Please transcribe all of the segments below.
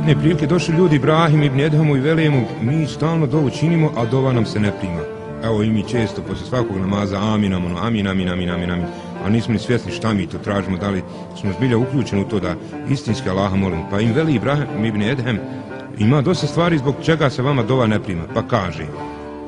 jedne prilike došli ljudi Ibrahim ibn Edhemu i vele mu, mi stalno dovu činimo, a dova nam se ne prima. Evo i mi često poslije svakog namaza amin, amin, amin, amin, amin, amin, a nismo ni svjesni šta mi to tražimo, da li smo zbilja uključeni u to da istinski Allaha molimo. Pa im veli Ibrahim ibn Edhem, ima dosta stvari zbog čega se vama dova ne prima, pa kaže: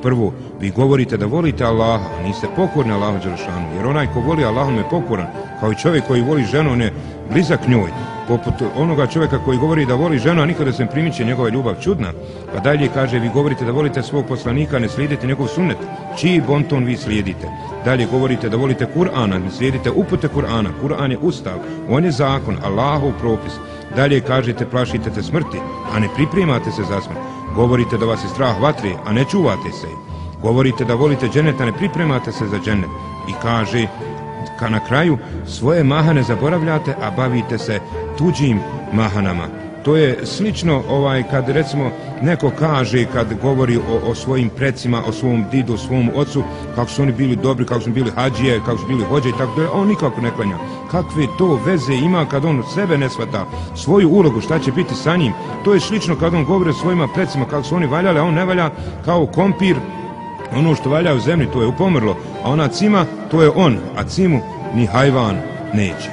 prvo, vi govorite da volite Allaha, a niste pokorni Allahu dželešanu, jer onaj ko voli Allaha je pokoran, kao i čovjek koji voli ženu, on je blizak njoj, poput onoga čovjeka koji govori da voli ženu, a nikada se ne primiče njegova ljubav čudna. Pa dalje kaže, vi govorite da volite svog poslanika, ne slijedite njegov sunnet, čiji bonton vi slijedite. Dalje govorite da volite Kur'ana, ne slijedite upute Kur'ana, Kur'an je ustav, on je zakon, Allahov propis. Dalje kažete, plašite te smrti, a ne pripremate se za smrt. Govorite da vas je strah vatre, a ne čuvate se. Govorite da volite džennet, a ne pripremate se za džennet. I kaže, na kraju, svoje mahane zaboravljate, a bavite se tuđim mahanama. To je slično kad recimo neko kaže, kad govori o svojim precima, o svom didu, o svom ocu, kako su oni bili dobri, kako su bili hadžije, kako su bili hođe i tako dalje, on nikako ne klanja. Kakve to veze ima kad on sebe ne shvata, svoju ulogu, šta će biti sa njim. To je slično kad on govori o svojima precima, kako su oni valjali, a on ne valja kao kompir. Ono što valja u zemlji, to je upomrlo, a ona cima, to je on, a cimu ni hajvan neće.